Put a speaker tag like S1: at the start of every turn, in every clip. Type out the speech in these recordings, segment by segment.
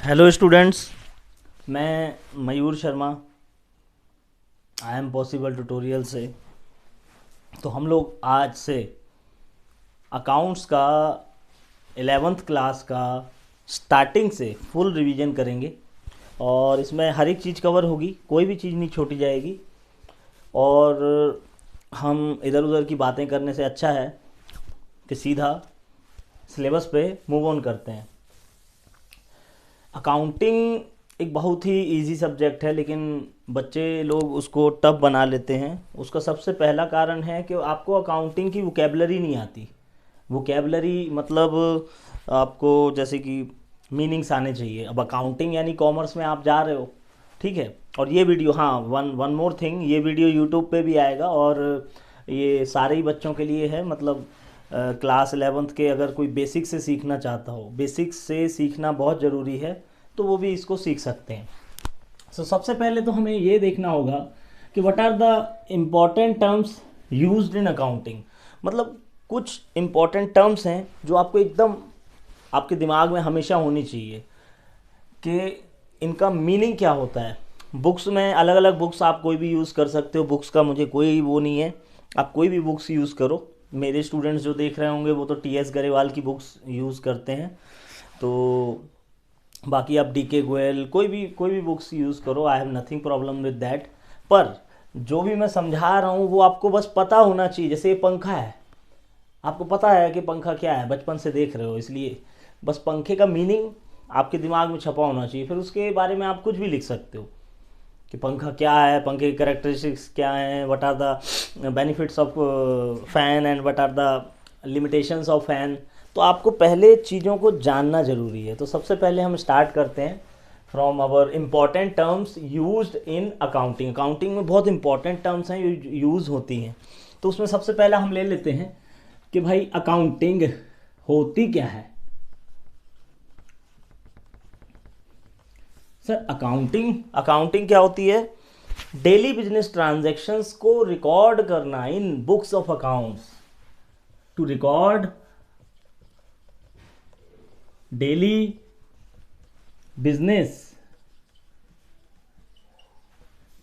S1: Hello students, मैं Mayur Sharma I am Possible Tutorial से। तो हम लोग आज से अकाउंट्स का 11th क्लास का स्टार्टिंग से फुल रिवीजन करेंगे और इसमें हर एक चीज़ कवर होगी, कोई भी चीज़ नहीं छोड़ी जाएगी। और हम इधर उधर की बातें करने से अच्छा है कि सीधा सिलेबस पे मूव ऑन करते हैं। अकाउंटिंग एक बहुत ही इजी सब्जेक्ट है, लेकिन बच्चे लोग उसको टफ बना लेते हैं। उसका सबसे पहला कारण है कि आपको अकाउंटिंग की वोकेबलरी नहीं आती। वोकेबलरी मतलब आपको जैसे कि मीनिंग्स आने चाहिए। अब अकाउंटिंग यानी कॉमर्स में आप जा रहे हो, ठीक है। और ये वीडियो, हाँ, वन मोर थिंग, ये वीडियो यूट्यूब पे भी आएगा और ये सारे ही बच्चों के लिए है। मतलब क्लास 11th के अगर कोई बेसिक से सीखना चाहता हो, बेसिक से सीखना बहुत ज़रूरी है, तो वो भी इसको सीख सकते हैं। सो सबसे पहले तो हमें ये देखना होगा कि what are the important terms used in accounting. मतलब कुछ इम्पॉर्टेंट टर्म्स हैं जो आपको एकदम आपके दिमाग में हमेशा होनी चाहिए कि इनका मीनिंग क्या होता है। बुक्स में अलग अलग बुक्स आप कोई भी यूज़ कर सकते हो, बुक्स का मुझे कोई वो नहीं है, आप कोई भी बुक्स यूज़ करो। मेरे स्टूडेंट्स जो देख रहे होंगे वो तो टी.एस. गरेवाल की बुक्स यूज़ करते हैं, तो बाकी आप डी.के. गोयल कोई भी बुक्स यूज़ करो, I have nothing problem with that. पर जो भी मैं समझा रहा हूँ वो आपको बस पता होना चाहिए। जैसे ये पंखा है, आपको पता है कि पंखा क्या है, बचपन से देख रहे हो, इसलिए बस पंखे का मीनिंग आपके दिमाग में छपा होना चाहिए। फिर उसके बारे में आप कुछ भी लिख सकते हो कि पंखा क्या है, पंखे की कैरेक्टरिस्टिक्स क्या हैं, what are the benefits of fan and what are the limitations of fan. तो आपको पहले चीज़ों को जानना ज़रूरी है। तो सबसे पहले हम स्टार्ट करते हैं from our important terms used in accounting. Accounting में बहुत इंपॉर्टेंट टर्म्स हैं यूज़ होती हैं। तो उसमें सबसे पहला हम ले लेते हैं कि भाई अकाउंटिंग होती क्या है। सर, अकाउंटिंग क्या होती है? डेली बिजनेस ट्रांजैक्शंस को रिकॉर्ड करना in books of accounts. To record daily business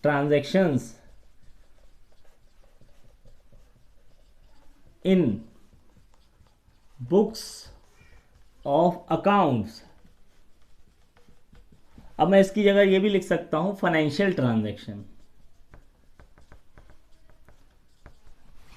S1: transactions in books of accounts. अब मैं इसकी जगह ये भी लिख सकता हूं फाइनेंशियल ट्रांजैक्शन।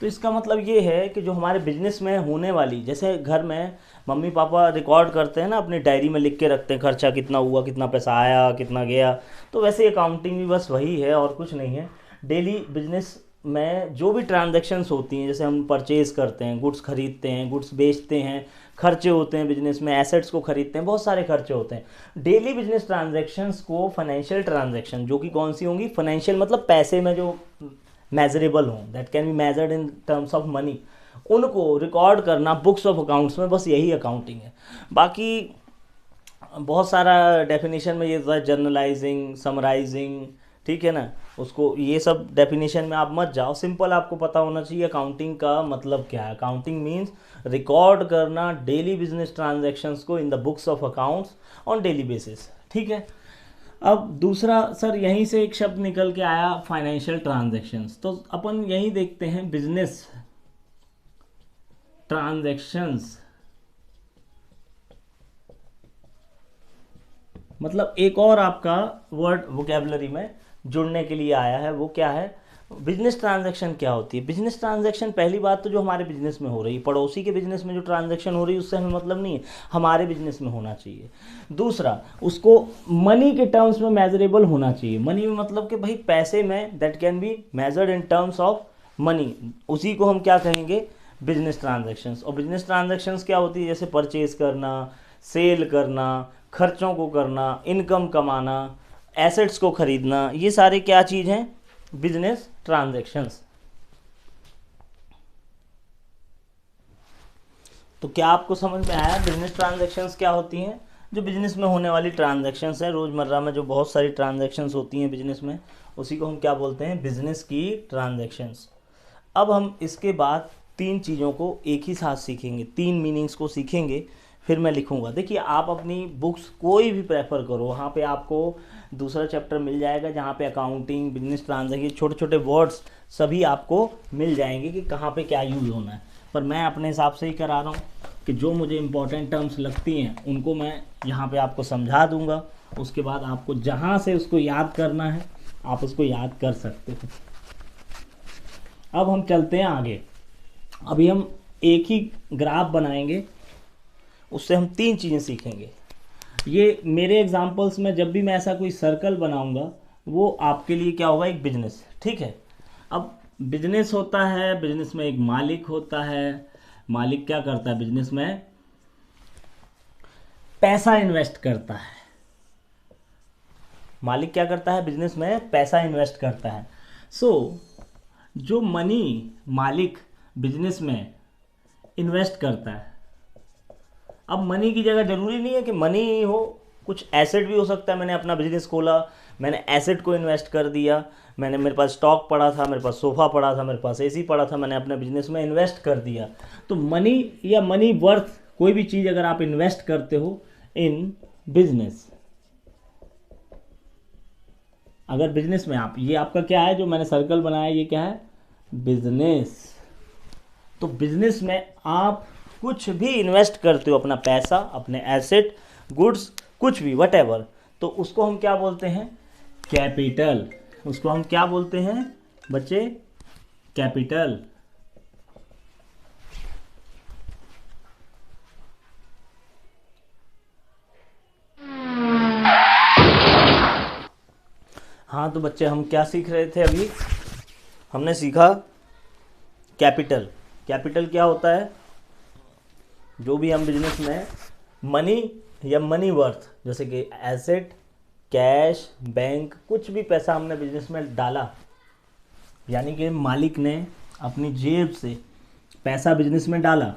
S1: तो इसका मतलब ये है कि जो हमारे बिजनेस में होने वाली, जैसे घर में मम्मी पापा रिकॉर्ड करते हैं ना, अपनी डायरी में लिख के रखते हैं खर्चा कितना हुआ, कितना पैसा आया, कितना गया। तो वैसे अकाउंटिंग भी बस वही है और कुछ नहीं है। डेली बिजनेस में जो भी ट्रांजैक्शंस होती हैं, जैसे हम परचेज़ करते हैं, गुड्स खरीदते हैं, गुड्स बेचते हैं, खर्चे होते हैं बिजनेस में, एसेट्स को खरीदते हैं, बहुत सारे खर्चे होते हैं। डेली बिजनेस ट्रांजैक्शंस को फाइनेंशियल ट्रांजैक्शन, जो कि कौन सी होंगी? फाइनेंशियल मतलब पैसे में जो मेजरेबल हों, that can be measured in terms of money, उनको रिकॉर्ड करना बुक्स ऑफ अकाउंट्स में, बस यही अकाउंटिंग है। बाकी बहुत सारा डेफिनेशन में ये होता है, जर्नलाइजिंग, समराइजिंग, ठीक है ना। उसको ये सब डेफिनेशन में आप मत जाओ, सिंपल आपको पता होना चाहिए अकाउंटिंग का मतलब क्या है। अकाउंटिंग मीन्स रिकॉर्ड करना डेली बिजनेस ट्रांजैक्शंस को in the books of accounts on daily basis, ठीक है। अब दूसरा, सर यहीं से एक शब्द निकल के आया फाइनेंशियल ट्रांजैक्शंस, तो अपन यहीं देखते हैं बिजनेस ट्रांजैक्शंस। मतलब एक और आपका वर्ड वोकेबलरी में जुड़ने के लिए आया है, वो क्या है? बिजनेस ट्रांजैक्शन क्या होती है? बिजनेस ट्रांजैक्शन, पहली बात तो जो हमारे बिजनेस में हो रही है, पड़ोसी के बिजनेस में जो ट्रांजैक्शन हो रही है उससे हमें मतलब नहीं है, हमारे बिजनेस में होना चाहिए। दूसरा, उसको मनी के टर्म्स में मेजरेबल होना चाहिए। मनी में मतलब कि भाई पैसे में, that can be measured in terms of money, उसी को हम क्या कहेंगे? Business transactions. और बिजनेस ट्रांजैक्शंस क्या होती है? जैसे परचेज करना, सेल करना, खर्चों को करना, इनकम कमाना, एसेट्स को खरीदना, ये सारे क्या चीज़ हैं? Business transactions. तो क्या आपको समझ में आया बिजनेस ट्रांजैक्शंस क्या होती हैं? जो बिजनेस में होने वाली ट्रांजैक्शंस हैं, रोज़मर्रा में जो बहुत सारी ट्रांजैक्शंस होती हैं बिजनेस में, उसी को हम क्या बोलते हैं? बिजनेस की ट्रांजैक्शंस। अब हम इसके बाद तीन चीज़ों को एक ही साथ सीखेंगे, तीन मीनिंग्स को सीखेंगे, फिर मैं लिखूंगा। देखिए आप अपनी बुक्स कोई भी प्रेफर करो, वहाँ पे आपको दूसरा चैप्टर मिल जाएगा जहाँ पे अकाउंटिंग, बिजनेस ट्रांजैक्शन, छोटे छोटे वर्ड्स सभी आपको मिल जाएंगे कि कहाँ पे क्या यूज़ होना है। पर मैं अपने हिसाब से ही करा रहा हूँ कि जो मुझे इंपॉर्टेंट टर्म्स लगती हैं उनको मैं यहाँ पे आपको समझा दूँगा। उसके बाद आपको जहाँ से उसको याद करना है आप उसको याद कर सकते हो। अब हम चलते हैं आगे। अभी हम एक ही ग्राफ बनाएंगे, उससे हम 3 चीज़ें सीखेंगे। ये मेरे एग्जांपल्स में जब भी मैं ऐसा कोई सर्कल बनाऊंगा वो आपके लिए क्या होगा, एक बिजनेस। ठीक है, अब बिजनेस होता है, बिजनेस में एक मालिक होता है। मालिक क्या करता है बिजनेस में, पैसा इन्वेस्ट करता है। मालिक क्या करता है बिजनेस में, पैसा इन्वेस्ट करता है। जो मनी मालिक बिजनेस में इन्वेस्ट करता है, अब मनी की जगह जरूरी नहीं है कि मनी ही हो, कुछ एसेट भी हो सकता है। मैंने अपना बिजनेस खोला, मैंने एसेट को इन्वेस्ट कर दिया, मेरे पास स्टॉक पड़ा था, मेरे पास सोफ़ा पड़ा था, मेरे पास एसी पड़ा था, मैंने अपने बिजनेस में इन्वेस्ट कर दिया। तो मनी या मनी वर्थ कोई भी चीज़ अगर आप इन्वेस्ट करते हो इन बिजनेस, अगर बिजनेस में आप, ये आपका क्या है जो मैंने सर्कल बनाया, ये क्या है, बिजनेस। तो बिजनेस में आप कुछ भी इन्वेस्ट करते हो, अपना पैसा, अपने एसेट, गुड्स, कुछ भी वटेवर, तो उसको हम क्या बोलते हैं, कैपिटल। उसको हम क्या बोलते हैं बच्चे, कैपिटल। हाँ तो बच्चे हम क्या सीख रहे थे अभी, हमने सीखा कैपिटल। कैपिटल क्या होता है, जो भी हम बिजनेस में मनी या मनी वर्थ, जैसे कि एसेट, कैश, बैंक, कुछ भी पैसा हमने बिजनेस में डाला, यानी कि मालिक ने अपनी जेब से पैसा बिजनेस में डाला,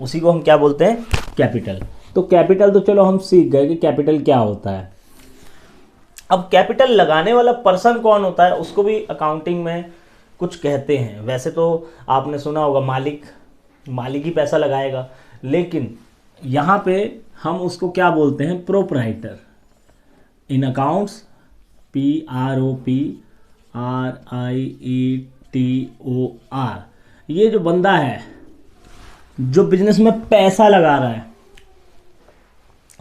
S1: उसी को हम क्या बोलते हैं, कैपिटल। तो कैपिटल तो चलो हम सीख गए कि कैपिटल क्या होता है। अब कैपिटल लगाने वाला पर्सन कौन होता है, उसको भी अकाउंटिंग में कुछ कहते हैं। वैसे तो आपने सुना होगा मालिक ही पैसा लगाएगा, लेकिन यहाँ पे हम उसको क्या बोलते हैं, प्रोप्राइटर। इन अकाउंट्स PROPRIETOR, ये जो बंदा है जो बिजनेस में पैसा लगा रहा है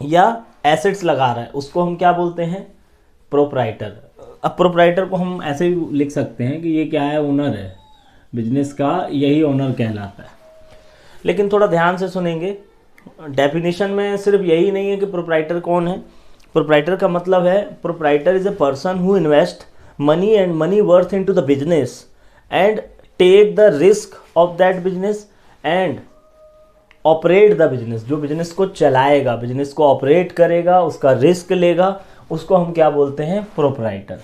S1: या एसेट्स लगा रहा है, उसको हम क्या बोलते हैं, प्रोप्राइटर। अब प्रोप्राइटर को हम ऐसे भी लिख सकते हैं कि ये क्या है, ओनर है बिजनेस का, यही ओनर कहलाता है। लेकिन थोड़ा ध्यान से सुनेंगे, डेफिनेशन में सिर्फ यही नहीं है कि प्रोप्राइटर कौन है। प्रोप्राइटर का मतलब है, proprietor is a person who invest money and money worth into the business and take the risk of that business and operate the business. जो बिजनेस को चलाएगा, बिजनेस को ऑपरेट करेगा, उसका रिस्क लेगा, उसको हम क्या बोलते हैं, प्रोप्राइटर।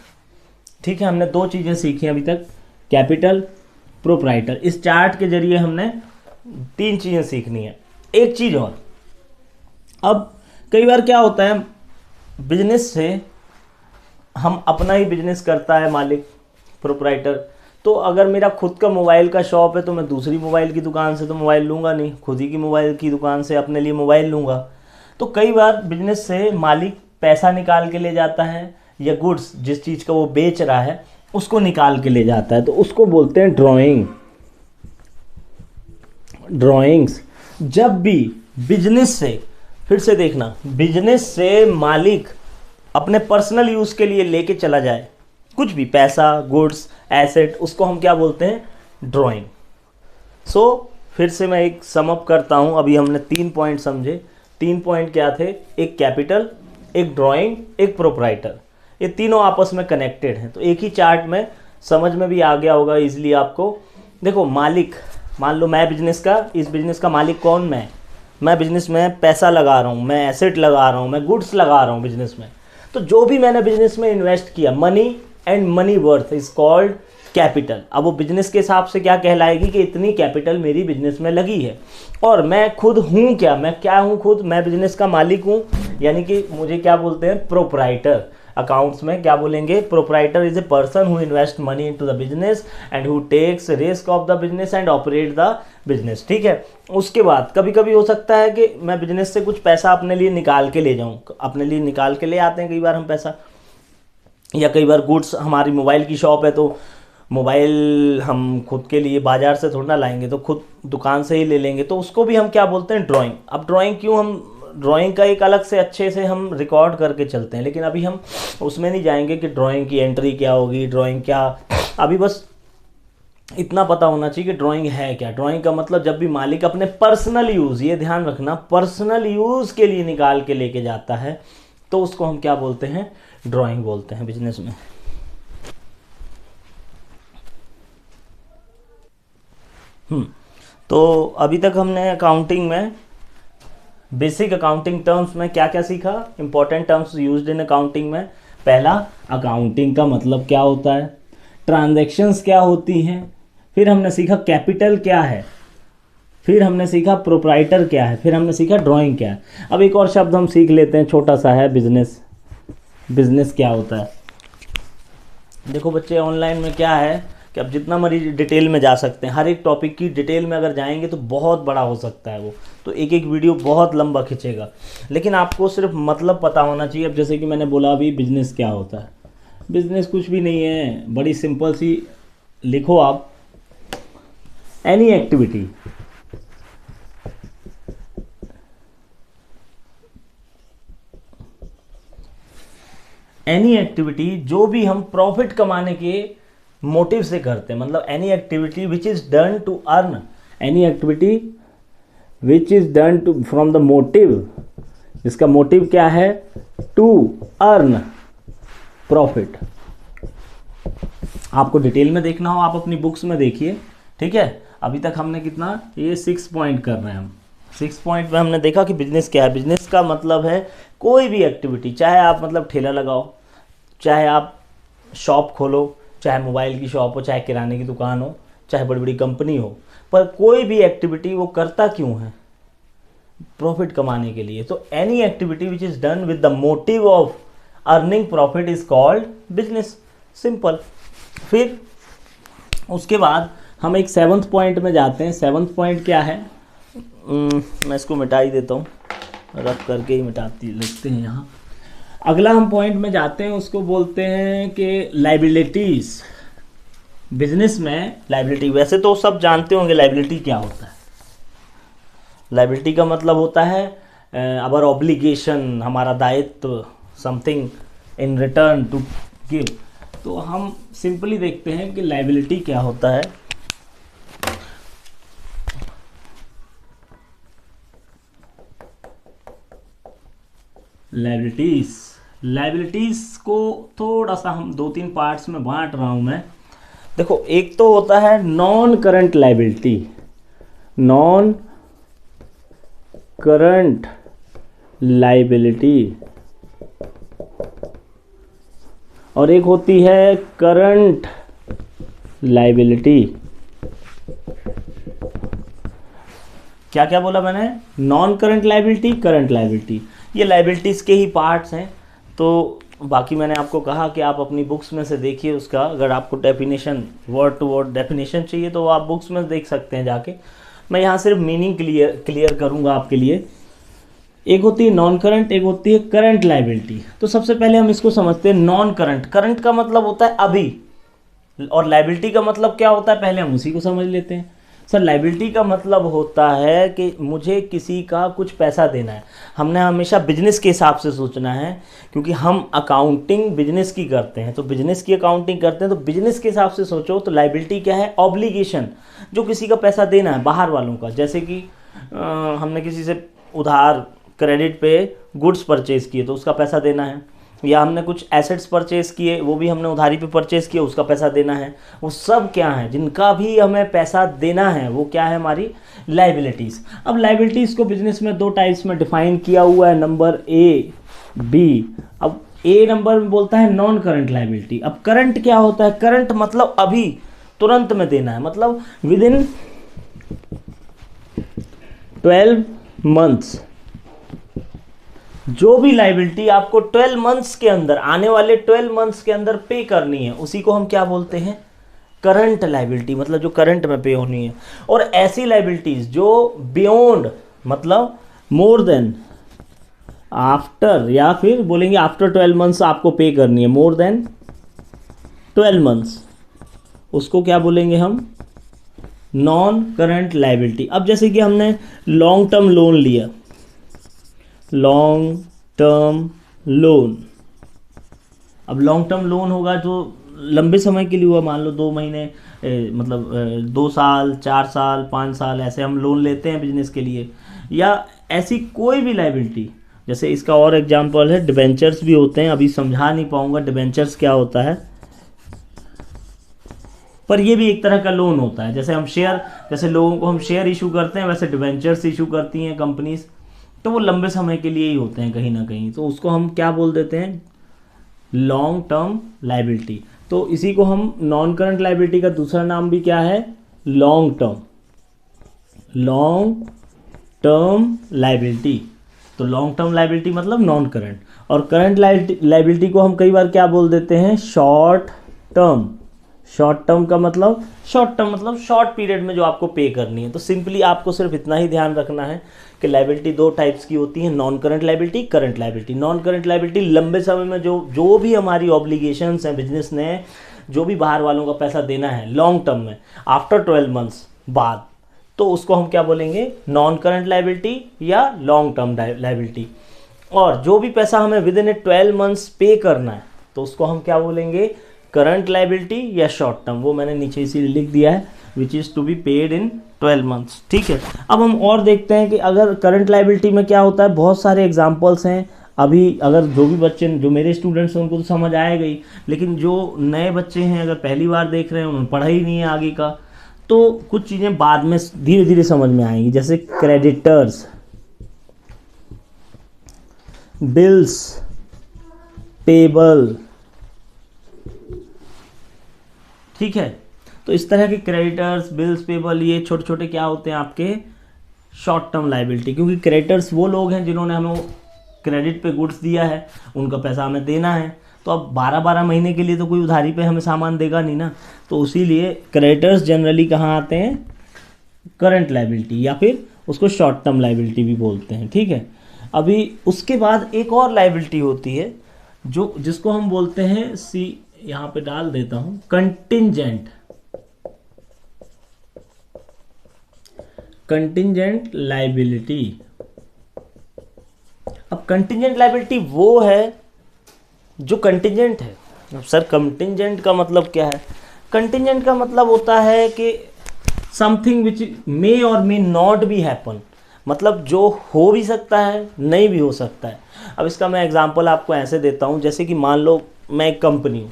S1: ठीक है, हमने 2 चीज़ें सीखी अभी तक, कैपिटल, प्रोप्राइटर। इस चार्ट के जरिए हमने 3 चीज़ें सीखनी है। एक चीज़ और, अब कई बार क्या होता है, बिजनेस से हम अपना ही बिजनेस करता है मालिक, प्रोप्राइटर। तो अगर मेरा खुद का मोबाइल का शॉप है तो मैं दूसरी मोबाइल की दुकान से तो मोबाइल लूँगा नहीं, खुद ही की मोबाइल की दुकान से अपने लिए मोबाइल लूँगा। तो कई बार बिजनेस से मालिक पैसा निकाल के ले जाता है, या गुड्स, जिस चीज़ का वो बेच रहा है उसको निकाल के ले जाता है, तो उसको बोलते हैं ड्राइंग्स। जब भी बिजनेस से, फिर से देखना, बिजनेस से मालिक अपने पर्सनल यूज़ के लिए लेके चला जाए कुछ भी, पैसा, गुड्स, एसेट, उसको हम क्या बोलते हैं, ड्राइंग। फिर से मैं एक सम अप करता हूँ। अभी हमने 3 पॉइंट समझे। 3 पॉइंट क्या थे, एक कैपिटल, एक ड्राइंग, एक प्रोप्राइटर। ये तीनों आपस में कनेक्टेड हैं। तो एक ही चार्ट में समझ में भी आ गया होगा इजीली आपको। देखो मालिक, मान लो मैं बिजनेस का, इस बिजनेस का मालिक कौन, मैं बिजनेस में पैसा लगा रहा हूँ, मैं एसेट लगा रहा हूँ, मैं गुड्स लगा रहा हूँ बिजनेस में। तो जो भी मैंने बिजनेस में इन्वेस्ट किया, money and money worth is called capital. अब वो बिजनेस के हिसाब से क्या कहलाएगी कि इतनी कैपिटल मेरी बिजनेस में लगी है। और मैं खुद हूँ क्या, मैं क्या हूँ खुद, मैं बिजनेस का मालिक हूँ, यानी कि मुझे क्या बोलते हैं, प्रोप्राइटर। अकाउंट्स में क्या बोलेंगे, proprietor is a person who invest money into the business and who takes risk of the business and operate the business. ठीक है, उसके बाद कभी कभी हो सकता है कि मैं बिजनेस से कुछ पैसा अपने लिए निकाल के ले जाऊँ, अपने लिए निकाल के ले आते हैं कई बार हम पैसा, या कई बार गुड्स, हमारी मोबाइल की शॉप है तो मोबाइल हम खुद के लिए बाजार से थोड़ा ना लाएंगे, तो खुद दुकान से ही ले लेंगे, तो उसको भी हम क्या बोलते हैं, ड्राइंग। अब ड्राइंग क्यों, हम ड्राइंग का एक अलग से अच्छे से हम रिकॉर्ड करके चलते हैं, लेकिन अभी हम उसमें नहीं जाएंगे कि ड्राइंग की एंट्री क्या होगी, ड्राइंग क्या, अभी बस इतना पता होना चाहिए कि ड्राइंग है क्या। ड्राइंग का मतलब जब भी मालिक अपने पर्सनल यूज़, ये ध्यान रखना, पर्सनल यूज़ के लिए निकाल के लेके जाता है तो उसको हम क्या बोलते हैं, ड्राइंग बोलते हैं बिजनेस में। तो अभी तक हमने अकाउंटिंग में बेसिक अकाउंटिंग टर्म्स में क्या क्या सीखा, important terms used in accounting में। पहला, अकाउंटिंग का मतलब क्या होता है, ट्रांजैक्शंस क्या होती हैं, फिर हमने सीखा कैपिटल क्या है, फिर हमने सीखा प्रोप्राइटर क्या है, फिर हमने सीखा ड्राइंग क्या है। अब एक और शब्द हम सीख लेते हैं, छोटा सा है, बिजनेस। बिजनेस क्या होता है, देखो बच्चे ऑनलाइन में क्या है कि अब जितना मरीज डिटेल में जा सकते हैं, हर एक टॉपिक की डिटेल में अगर जाएंगे तो बहुत बड़ा हो सकता है वो, तो एक एक वीडियो बहुत लंबा खींचेगा, लेकिन आपको सिर्फ मतलब पता होना चाहिए। अब जैसे कि मैंने बोला अभी, बिजनेस क्या होता है, बिजनेस कुछ भी नहीं है, बड़ी सिंपल सी लिखो आप, एनी एक्टिविटी, एनी एक्टिविटी जो भी हम प्रॉफिट कमाने के मोटिव से करते हैं, मतलब any activity which is done to earn, any activity which is done to from the motive, इसका मोटिव क्या है, टू अर्न प्रॉफिट। आपको डिटेल में देखना हो आप अपनी बुक्स में देखिए, ठीक है। अभी तक हमने कितना, ये 6 पॉइंट कर रहे हैं हम। 6 पॉइंट में हमने देखा कि बिजनेस क्या है। बिजनेस का मतलब है कोई भी एक्टिविटी, चाहे आप मतलब ठेला लगाओ, चाहे आप शॉप खोलो, चाहे मोबाइल की शॉप हो, चाहे किराने की दुकान हो, चाहे बड़ी बड़ी कंपनी हो, पर कोई भी एक्टिविटी वो करता क्यों है, प्रॉफिट कमाने के लिए। तो any activity which is done with the motive of earning profit is called business, simple. फिर उसके बाद हम एक 7th पॉइंट में जाते हैं। 7th पॉइंट क्या है, मैं इसको मिटा ही देता हूँ, रफ करके ही लिखते हैं यहाँ। अगला हम पॉइंट में जाते हैं, उसको बोलते हैं कि लायबिलिटीज। बिजनेस में लायबिलिटी, वैसे तो सब जानते होंगे लायबिलिटी क्या होता है। लायबिलिटी का मतलब होता है अवर ऑब्लिगेशन, हमारा दायित्व, something in return to give. तो हम सिंपली देखते हैं कि लायबिलिटी क्या होता है। लायबिलिटीज को थोड़ा सा हम 2-3 पार्ट्स में बांट रहा हूं मैं। देखो, एक तो होता है non current liability, non current liability, और एक होती है करंट लायबिलिटी। क्या क्या बोला मैंने, non current liability, current liability, ये लायबिलिटीज़ के ही पार्ट्स हैं। तो बाकी मैंने आपको कहा कि आप अपनी बुक्स में से देखिए उसका, अगर आपको definition, word to word definition चाहिए तो आप बुक्स में देख सकते हैं जाके। मैं यहाँ सिर्फ मीनिंग क्लियर करूँगा आपके लिए। एक होती है नॉन करंट, एक होती है करंट लायबिलिटी। तो सबसे पहले हम इसको समझते हैं नॉन करंट। करंट का मतलब होता है अभी, और लायबिलिटी का मतलब क्या होता है, पहले हम उसी को समझ लेते हैं। सर, लायबिलिटी का मतलब होता है कि मुझे किसी का कुछ पैसा देना है। हमने हमेशा बिजनेस के हिसाब से सोचना है, क्योंकि हम अकाउंटिंग बिजनेस की करते हैं, तो बिजनेस की अकाउंटिंग करते हैं तो बिजनेस के हिसाब से सोचो। तो लायबिलिटी क्या है, ऑब्लिगेशन, जो किसी का पैसा देना है बाहर वालों का। जैसे कि हमने किसी से उधार क्रेडिट पे गुड्स परचेज किए तो उसका पैसा देना है, या हमने कुछ एसेट्स परचेज किए वो भी हमने उधारी पे परचेज किए, उसका पैसा देना है। वो सब क्या है, जिनका भी हमें पैसा देना है वो क्या है, हमारी लायबिलिटीज़। अब लायबिलिटीज़ को बिजनेस में 2 टाइप्स में डिफाइन किया हुआ है, नंबर ए, बी। अब ए नंबर में बोलता है नॉन करंट लायबिलिटी। अब करंट क्या होता है, करंट मतलब अभी तुरंत में देना है, मतलब विद इन 12 months, जो भी लाइबिलिटी आपको 12 मंथ्स के अंदर, आने वाले 12 मंथ्स के अंदर पे करनी है, उसी को हम क्या बोलते हैं, करंट लाइबिलिटी, मतलब जो करंट में पे होनी है। और ऐसी लाइबिलिटीज जो बियॉन्ड, मतलब मोर देन, आफ्टर, या फिर बोलेंगे आफ्टर 12 मंथ्स आपको पे करनी है, मोर देन 12 मंथ्स, उसको क्या बोलेंगे हम, नॉन करंट लाइबिलिटी। अब जैसे कि हमने लॉन्ग टर्म लोन लिया, लॉन्ग टर्म लोन, अब लॉन्ग टर्म लोन होगा जो लंबे समय के लिए हुआ, मान लो 2 महीने, मतलब 2 साल, 4 साल, 5 साल, ऐसे हम लोन लेते हैं बिजनेस के लिए। या ऐसी कोई भी लाइबिलिटी, जैसे इसका और एग्जांपल है डिबेंचर्स भी होते हैं, अभी समझा नहीं पाऊंगा डिबेंचर्स क्या होता है, पर ये भी एक तरह का लोन होता है। जैसे हम शेयर, जैसे लोगों को हम शेयर इशू करते हैं, वैसे डिबेंचर्स इशू करती हैं कंपनीज, तो वो लंबे समय के लिए ही होते हैं कहीं ना कहीं, तो उसको हम क्या बोल देते हैं, लॉन्ग टर्म लाइबिलिटी। तो इसी को हम, नॉन करंट लाइबिलिटी का दूसरा नाम भी क्या है, long term, long term liability. तो लॉन्ग टर्म लाइबिलिटी मतलब नॉन करंट, और करंट लाइबिलिटी को हम कई बार क्या बोल देते हैं, शॉर्ट टर्म। शॉर्ट टर्म का मतलब, शॉर्ट टर्म मतलब शॉर्ट पीरियड में जो आपको पे करनी है। तो सिंपली आपको सिर्फ इतना ही ध्यान रखना है कि लाइबिलिटी 2 टाइप्स की होती है, non current liability, current liability. Non current liability लंबे समय में जो भी हमारी ऑब्लिगेशंस हैं, बिजनेस ने जो भी बाहर वालों का पैसा देना है लॉन्ग टर्म में, आफ्टर 12 मंथ्स बाद, तो उसको हम क्या बोलेंगे, नॉन करंट लाइबिलिटी या लॉन्ग टर्म लाइबिलिटी। और जो भी पैसा हमें विद इन 12 मंथ्स पे करना है, तो उसको हम क्या बोलेंगे, करंट लाइबिलिटी या शॉर्ट टर्म। वो मैंने नीचे इसीलिए लिख दिया है, which is to be paid in 12 months. ठीक है, अब हम और देखते हैं कि अगर करंट लाइबिलिटी में क्या होता है, बहुत सारे एग्जांपल्स हैं। अभी अगर जो भी बच्चे, जो मेरे स्टूडेंट्स हैं, उनको तो समझ आएगा ही, लेकिन जो नए बच्चे हैं, अगर पहली बार देख रहे हैं, उन्होंने पढ़ा ही नहीं है आगे का, तो कुछ चीज़ें बाद में धीरे धीरे समझ में आएंगी। जैसे क्रेडिटर्स, बिल्स पेबल, ठीक है। तो इस तरह के क्रेडिटर्स, बिल्स पेबल, ये छोटे छोटे क्या होते हैं आपके, शॉर्ट टर्म लाइबिलिटी। क्योंकि क्रेडिटर्स वो लोग हैं जिन्होंने हमें क्रेडिट पे गुड्स दिया है, उनका पैसा हमें देना है। तो अब 12-12 महीने के लिए तो कोई उधारी पे हमें सामान देगा नहीं ना, तो इसीलिए क्रेडिटर्स जनरली कहाँ आते हैं, करंट लाइबिलिटी, या फिर उसको शॉर्ट टर्म लाइबिलिटी भी बोलते हैं। ठीक है, अभी उसके बाद एक और लाइबिलिटी होती है जो, जिसको हम बोलते हैं, यहाँ पे डाल देता हूं, कंटिंजेंट, कंटिंजेंट लाइबिलिटी। अब कंटिंजेंट लाइबिलिटी वो है जो कंटिंजेंट है। अब सर कंटिंजेंट का मतलब क्या है, कंटिंजेंट का मतलब होता है कि समथिंग विच मे और मे नॉट बी हैपन, मतलब जो हो भी सकता है, नहीं भी हो सकता है। अब इसका मैं एग्जांपल आपको ऐसे देता हूं, जैसे कि मान लो मैं एक कंपनी हूं,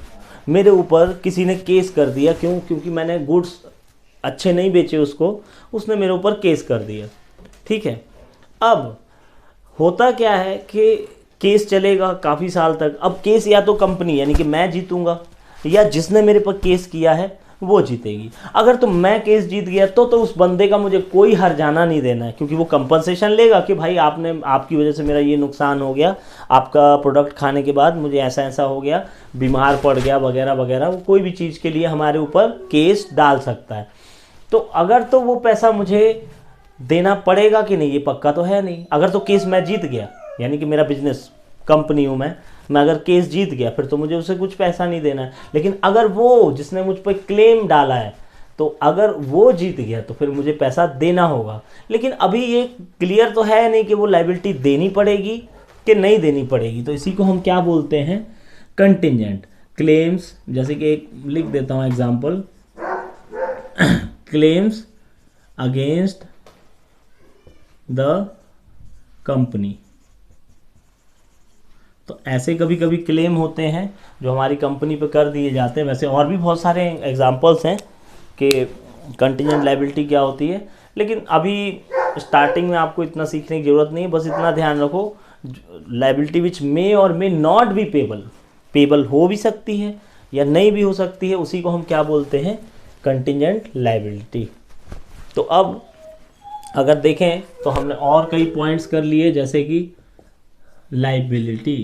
S1: मेरे ऊपर किसी ने केस कर दिया, क्योंकि मैंने गुड्स अच्छे नहीं बेचे उसको, उसने मेरे ऊपर केस कर दिया। ठीक है, अब होता क्या है कि केस चलेगा काफ़ी साल तक। अब केस या तो कंपनी यानी कि मैं जीतूंगा, या जिसने मेरे पर केस किया है वो जीतेगी। अगर तो मैं केस जीत गया तो उस बंदे का मुझे कोई हर्जाना नहीं देना है, क्योंकि वो कंपनसेशन लेगा कि भाई आपकी वजह से मेरा ये नुकसान हो गया, आपका प्रोडक्ट खाने के बाद मुझे ऐसा ऐसा हो गया, बीमार पड़ गया वगैरह वगैरह। वो कोई भी चीज़ के लिए हमारे ऊपर केस डाल सकता है। तो अगर तो वो पैसा मुझे देना पड़ेगा कि नहीं, ये पक्का तो है नहीं। अगर तो केस मैं जीत गया, यानी कि मेरा बिजनेस, कंपनी हूँ मैं अगर केस जीत गया, फिर तो मुझे उसे कुछ पैसा नहीं देना है। लेकिन अगर वो जिसने मुझ पर क्लेम डाला है, तो अगर वो जीत गया तो फिर मुझे पैसा देना होगा। लेकिन अभी ये क्लियर तो है नहीं कि वो लायबिलिटी देनी पड़ेगी कि नहीं देनी पड़ेगी। तो इसी को हम क्या बोलते हैं, कंटिंजेंट क्लेम्स। जैसे कि एक लिख देता हूँ example, claims against the company. तो ऐसे कभी कभी क्लेम होते हैं जो हमारी कंपनी पे कर दिए जाते हैं। वैसे और भी बहुत सारे एग्जांपल्स हैं कि कंटिजेंट लायबिलिटी क्या होती है, लेकिन अभी स्टार्टिंग में आपको इतना सीखने की ज़रूरत नहीं है। बस इतना ध्यान रखो, लायबिलिटी विच मे और मे नॉट बी पेबल हो भी सकती है या नहीं भी हो सकती है, उसी को हम क्या बोलते हैं, कंटिजेंट लायबिलिटी। तो अब अगर देखें तो हमने और कई पॉइंट्स कर लिए, जैसे कि लाइबिलिटी।